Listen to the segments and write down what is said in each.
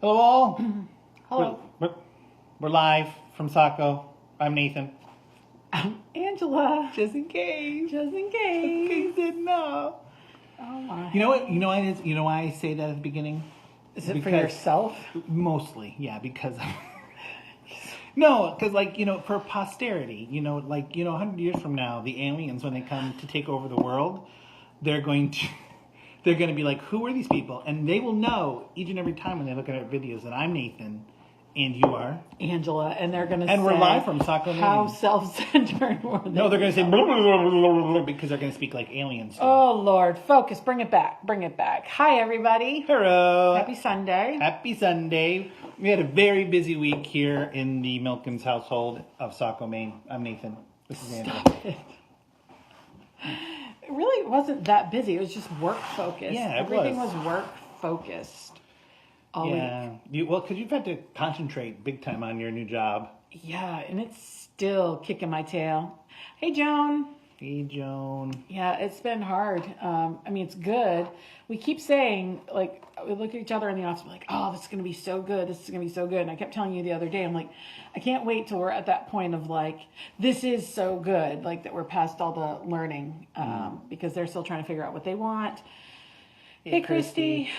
Hello all. Hello. We're live from Saco. I'm Nathan. Angela. Just in case. Just in In case. case you didn't know. Oh my. You know what? You know why it is? You know why I say that at the beginning? Is it for Because- yourself? Mostly, yeah, because no, because for posterity, 100 years from now, the aliens, when they come to take over the world, they're going to be like, who are these people? And they will know each and every time when they look at our videos that I'm Nathan and you are Angela, and they're going to say, and we're live from Saco, how Maine. self-centered were they? No, they're going to say blah, blah, blah, blah, blah, because they're going to speak like aliens. Oh, Lord. Focus. Bring it back. Bring it back. Hi, everybody. Hello. Happy Sunday. Happy Sunday. We had a very busy week here in the Milkins household of Saco, Maine. I'm Nathan. This is Angela. It really wasn't that busy. It was just work-focused. Yeah, it Everything was. was work-focused all week. Because you've had to concentrate big time on your new job. Yeah, and it's still kicking my tail. Hey, Joan. Hey, Joan. Yeah, it's been hard. It's good. We keep saying, we look at each other in the office, we're like, oh, this is going to be so good. This is going to be so good. And I kept telling you the other day, I'm like, I can't wait till we're at that point of this is so good, that we're past all the learning, because they're still trying to figure out what they want. Hey, Christy.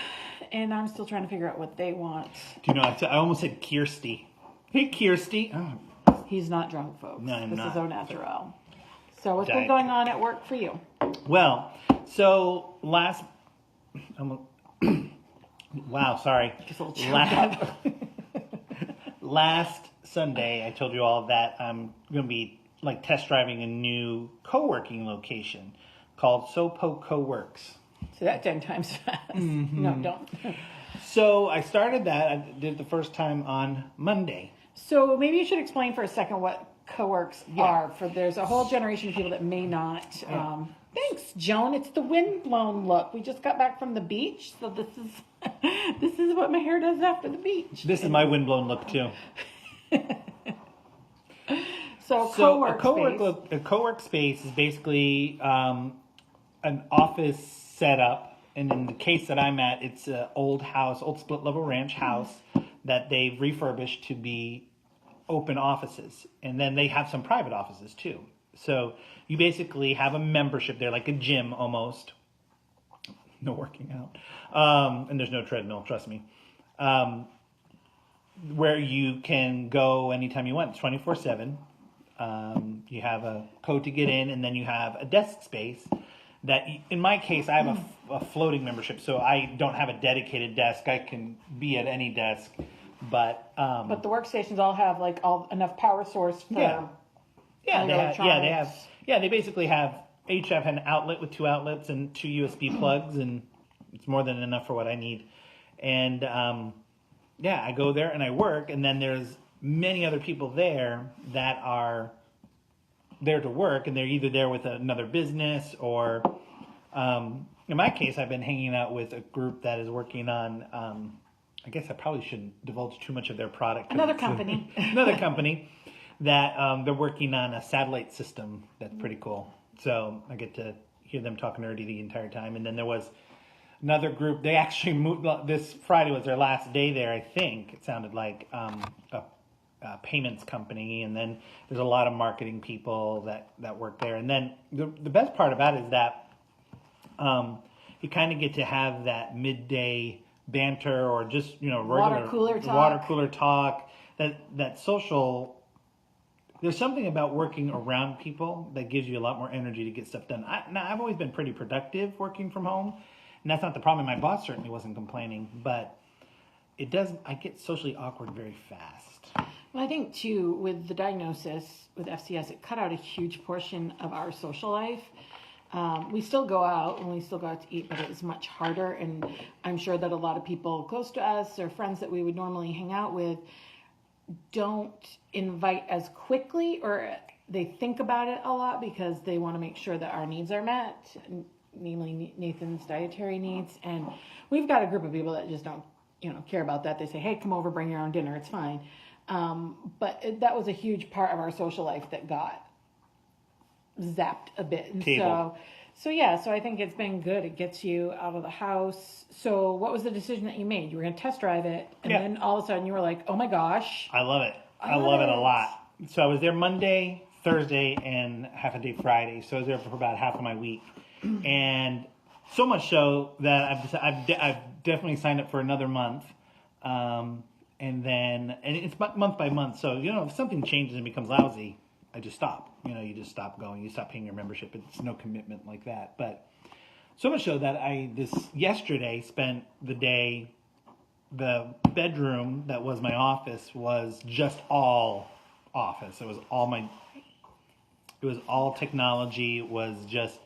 And I'm still trying to figure out what they want. Do you know, I almost said Kirsty. Hey, Kirsty. Oh, He's not drunk, folks. No, I'm this not. is au naturel. So what's Diet been going on at work for you? well, so last... wow, sorry. Just a little choked up. Last Sunday, I told you all that I'm going to be test driving a new co-working location called Sopo Co-Works. So that 10 times fast. Mm-hmm. No, don't. So I started that. I did it the first time on Monday. So maybe you should explain for a second what co-works are. There's a whole generation of people that may not. Thanks, Joan. It's the windblown look. We just got back from the beach, so this is what my hair does after the beach. This is my windblown look too. So a co-work space is basically an office setup, and in the case that I'm at, it's an old split level ranch house that they've refurbished to be open offices, and then they have some private offices too. So you basically have a membership there, like a gym almost. No working out, and there's no treadmill, trust me. Where you can go anytime you want, 24/7. You have a code to get in, and then you have a desk space that, in my case, I have a floating membership, so I don't have a dedicated desk. I can be at any desk, but the workstations all have enough power source for they basically have each have an outlet with 2 outlets and 2 USB plugs, and it's more than enough for what I need. And I go there and I work, and then there's many other people there that are there to work, and they're either there with another business or, in my case, I've been hanging out with a group that is working on, I guess I probably shouldn't divulge too much of their product. another company. Another company that they're working on a satellite system that's pretty cool. So I get to hear them talk nerdy the entire time. And then there was another group. They actually moved. This Friday was their last day there, I think. It sounded like a payments company. And then there's a lot of marketing people that work there. And then the best part about it is that you kind of get to have that midday banter or just, regular Water cooler talk, that social. There's something about working around people that gives you a lot more energy to get stuff done. I've always been pretty productive working from home, and that's not the problem. My boss certainly wasn't complaining, but I get socially awkward very fast. Well, I think too, with the diagnosis with FCS, it cut out a huge portion of our social life. We still go out and we still go out to eat, but it is much harder. And I'm sure that a lot of people close to us or friends that we would normally hang out with don't invite as quickly, or they think about it a lot because they want to make sure that our needs are met, namely Nathan's dietary needs. And we've got a group of people that just don't, care about that. They say, hey, come over, bring your own dinner. It's fine. But that was a huge part of our social life that got zapped a bit. And So yeah, so I think it's been good. It gets you out of the house. So what was the decision that you made? You were going to test drive it, and Yeah. then all of a sudden you were like, "Oh my gosh!" I love it. I I love it a love it. lot. So I was there Monday, Thursday, and half a day Friday. So I was there for about half of my week, and so much so that I've definitely signed up for another month. And it's month by month. So if something changes and becomes lousy, I just stop. You just stop going. You stop paying your membership. It's no commitment like that. But so much so that I yesterday spent the day. The bedroom that was my office was just all office. It was all technology. It was just,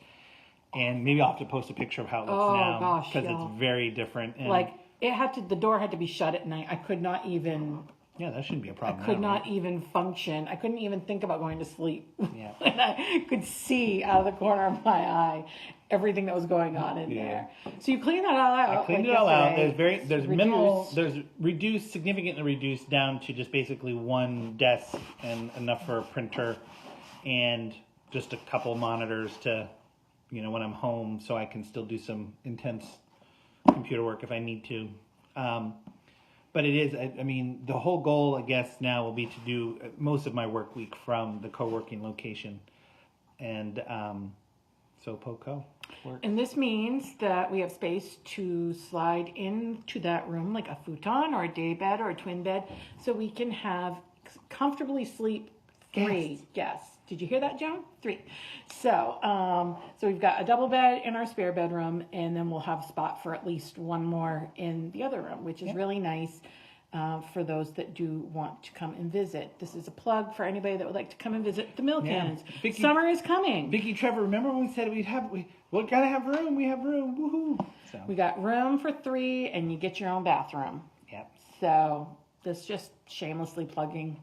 and maybe I'll have to post a picture of how it looks Oh, now gosh, because yeah. it's very different. And Like the door had to be shut at night. I could not even. yeah, that shouldn't be a problem. Could now, not even function. I couldn't even think about going to sleep. Yeah. And I could see out of the corner of my eye everything that was going on in Yeah. there. So you cleaned that all out. I cleaned like it all out. yesterday. There's minimal. There's significantly reduced down to just basically one desk and enough for a printer, and just a couple monitors to, when I'm home, so I can still do some intense computer work if I need to. But it is. I mean, the whole goal, I guess, now will be to do most of my work week from the co-working location, and so POCO. And this means that we have space to slide into that room like a futon or a day bed or a twin bed so we can comfortably sleep 3 guests. Did you hear that, Joan? 3. So we've got a double bed in our spare bedroom, and then we'll have a spot for at least one more in the other room, which is really nice for those that do want to come and visit. This is a plug for anybody that would like to come and visit the Milkins. Vicky- Summer is coming. Vicky, Trevor, remember when we said we gotta have room? We have room. Woohoo! So, We got room for 3, and you get your own bathroom. yep. So this just shamelessly plugging.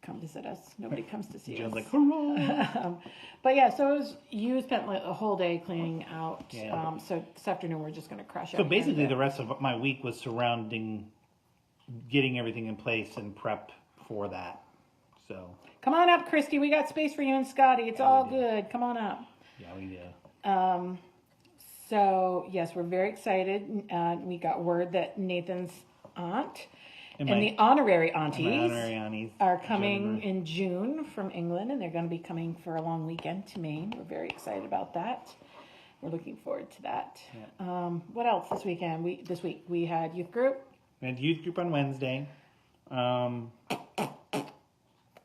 Come visit us. Nobody comes to see Joe's us. like, hurrah! But yeah, so you spent like a whole day cleaning out. Yeah. So this afternoon we're just going to crush it. So basically, the rest of my week was surrounding getting everything in place and prep for that. So Come on up, Christy. We got space for you and Scotty. It's all good. Come on up. yeah, we do. So yes, we're very excited. We got word that Nathan's aunt and my- the honorary My aunties honorary aunties are coming Jennifer. in June from England, and they're going to be coming for a long weekend to Maine. We're very excited about that. We're looking forward to that. What else this weekend? This week we had youth group. We had youth group on Wednesday.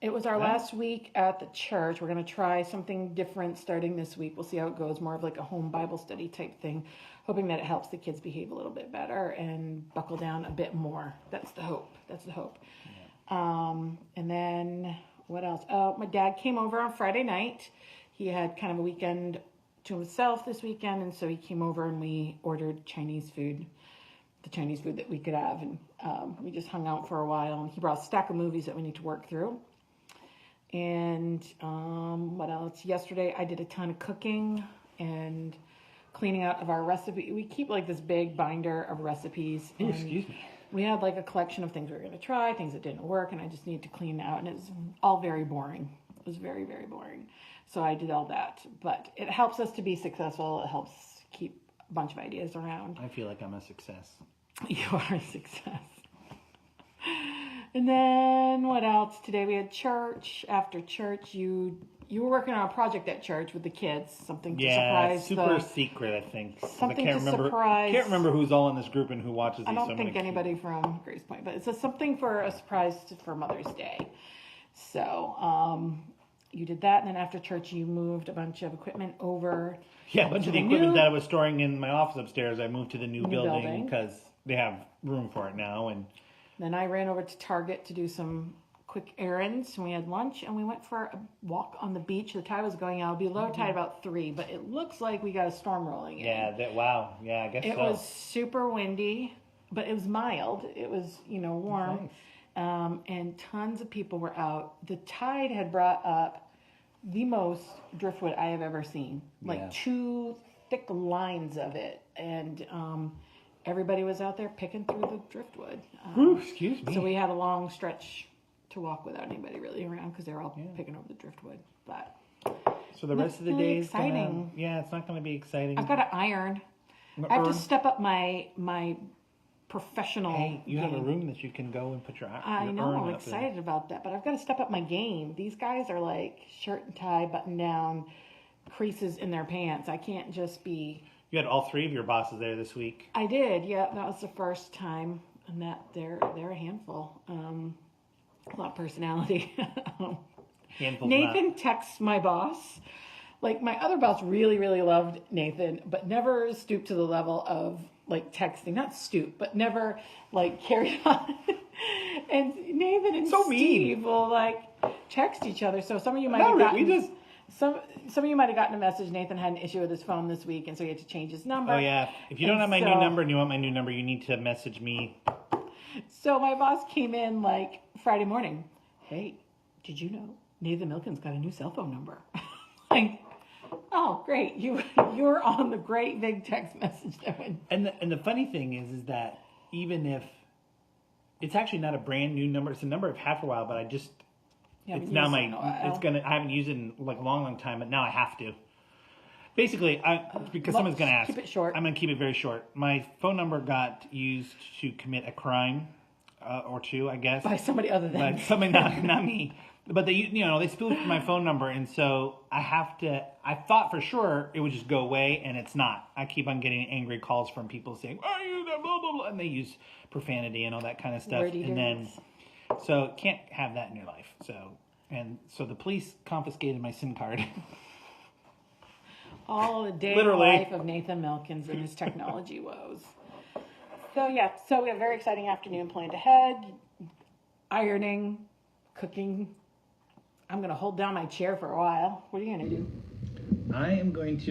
It was our last week at the church. We're going to try something different starting this week. We'll see how it goes. More of like a home Bible study type thing, hoping that it helps the kids behave a little bit better and buckle down a bit more. That's the hope. And then what else? Oh, my dad came over on Friday night. He had kind of a weekend to himself this weekend, and so he came over and we ordered Chinese food, the Chinese food that we could have, and we just hung out for a while. And he brought a stack of movies that we need to work through. And what else? Yesterday I did a ton of cooking and cleaning out of our recipe. We keep like this big binder of recipes. Ooh, and excuse me. we had like a collection of things we were going to try, things that didn't work, and I just needed to clean out. And it was all very boring. It was very, very boring. So I did all that. But it helps us to be successful. It helps keep a bunch of ideas around. I feel like I'm a success. You are a success. And then what else? Today we had church. After church, you were working on a project at church with the kids. Something to Yeah, surprise. super secret, I think. Something I can't to remember. surprise. Can't remember who's all in this group and who watches these. I don't so I'm think gonna anybody from Grace Point, but it's something for a surprise for Mother's Day. So you did that, and then after church, you moved a bunch of equipment over. Yeah, a bunch of the the equipment new- that I was storing in my office upstairs, I moved to the new building building. because they have room for it now. And Then I ran over to Target to do some quick errands, and we had lunch, and we went for a walk on the beach. The tide was going out. It'll be low tide about 3, but it looks like we got a storm rolling in. yeah, wow, yeah, I guess It so. was super windy, but it was mild. It was, warm. And tons of people were out. The tide had brought up the most driftwood I have ever seen. Like Yeah. 2 thick lines of it. And everybody was out there picking through the driftwood. Ooh, excuse me. So we had a long stretch to walk without anybody really around because they were all picking over the driftwood. But So the rest of the really day is exciting. yeah, it's not going to be exciting. I've got to iron. I have to step up my professional Hey, you game. have a room that you can go and put your I know, urn I'm up excited about that, but I've got to step up my game. These guys are like shirt and tie, button down, creases in their pants. I can't just be. You had all 3 of your bosses there this week. I did, yeah. That was the first time, and that they're a handful. A lot of personality. Handfuls Nathan not. texts my boss. Like my other boss really, really loved Nathan, but never stooped to the level of like texting. Not stoop, but never like carry on. And Nathan and So Steve mean. will like text each other. So some of you might have gotten some of you might have gotten a message. Nathan had an issue with his phone this week, and so he had to change his number. Oh yeah. If you don't have my new number and you want my new number, you need to message me. So my boss came in like Friday morning. Hey, did you know Nathan Milken's got a new cell phone number? Like, oh great, you're on the great big text message there. And the funny thing is that even if it's actually not a brand new number, it's a number I've had for a while, but I just it's now I haven't used it in like a long time, but now I have to. Basically, someone's going to ask. Keep it short. I'm going to keep it very short. My phone number got used to commit a crime or two, I guess. By somebody other than But somebody, not me. But they spoofed my phone number, and so I thought for sure it would just go away, and it's not. I keep on getting angry calls from people saying, "Why are you there?" Blah blah blah, and they use profanity and all that kind of stuff. And then, so can't have that in your life. So the police confiscated my SIM card. All the day in the life of Nathan Milkins and his technology woes. So we have a very exciting afternoon planned ahead. Ironing, cooking. I'm going to hold down my chair for a while. What are you going to do?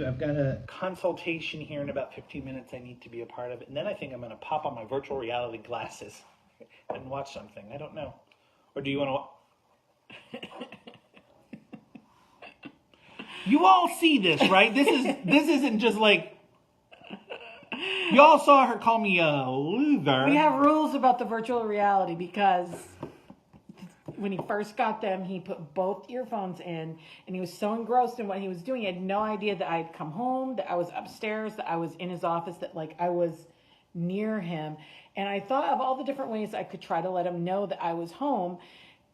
I've got a consultation here in about 15 minutes. I need to be a part of it. And then I think I'm going to pop on my virtual reality glasses and watch something. I don't know. Or do you want to... You all see this, right? This isn't just like... Y'all saw her call me a loser. We have rules about the virtual reality because... when he first got them, he put both earphones in, and he was so engrossed in what he was doing. He had no idea that I had come home, that I was upstairs, that I was in his office, that like I was near him. And I thought of all the different ways I could try to let him know that I was home,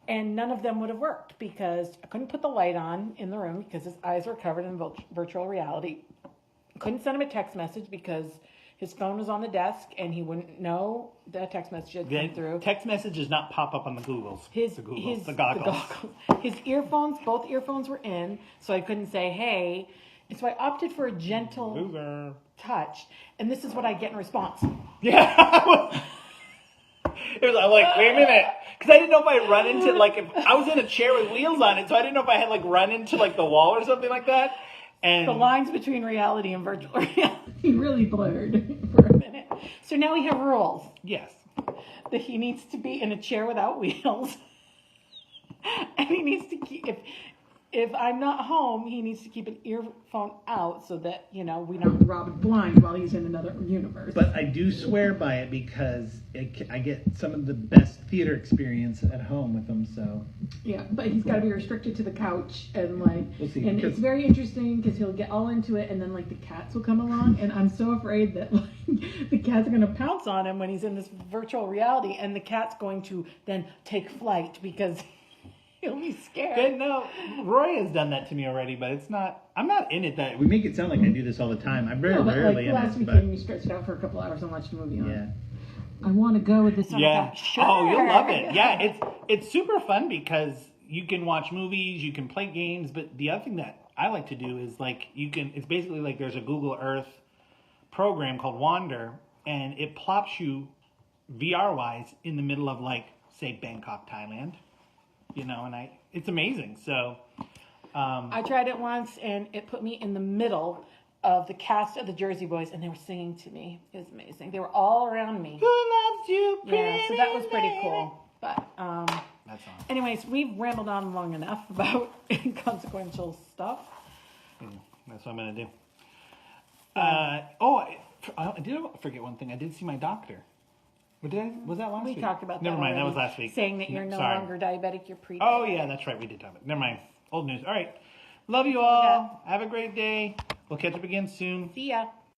and none of them would have worked because I couldn't put the light on in the room because his eyes were covered in virtual reality. Couldn't send him a text message because his phone was on the desk, and he wouldn't know the text message had come through. Text message does not pop up on the Googles. The goggles. His earphones, both earphones were in, so I couldn't say, hey. And so I opted for a gentle touch, and this is what I get in response. Yeah. I'm like, wait a minute. Because I didn't know if I'd run into, like, if I was in a chair with wheels on it, so I didn't know if I had, like, run into, like, the wall or something like that. And the lines between reality and virtual reality really blurred for a minute. So now we have rules. Yes. That he needs to be in a chair without wheels. And he needs to keep, if I'm not home, he needs to keep an earphone out so that, we don't rob it blind while he's in another universe. But I do swear by it because I get some of the best theater experience at home with him, so. Yeah, but he's got to be restricted to the couch and we'll see, and it's very interesting because he'll get all into it and then the cats will come along and I'm so afraid that the cats are going to pounce on him when he's in this virtual reality and the cat's going to then take flight because he'll be scared. And no, Roy has done that to me already, but it's not. I'm not in it. That we make it sound like I do this all the time. I'm very rarely in it. Last weekend, we stretched out for a couple hours and watched a movie on it. Yeah. I want to go with this. Yeah. Sure. Oh, you'll love it. Yeah, it's super fun because you can watch movies, you can play games, but the other thing that I like to do is it's basically like there's a Google Earth program called Wander, and it plops you VR wise in the middle of say Bangkok, Thailand. And it's amazing. So, I tried it once, and it put me in the middle of the cast of the Jersey Boys, and they were singing to me. It was amazing. They were all around me. Who loves you? Yeah, so that was pretty cool. But, that's awesome. Anyways, we've rambled on long enough about inconsequential stuff. That's what I'm gonna do. I did forget one thing. I did see my doctor. Was that last week? We talked about that. Never mind, already. that was last week. Saying that you're no longer diabetic, you're pre-diabetic. Oh, yeah, that's right. We did talk about it. Never mind. Old news. All right. Love you all. Have a great day. We'll catch up again soon. See ya.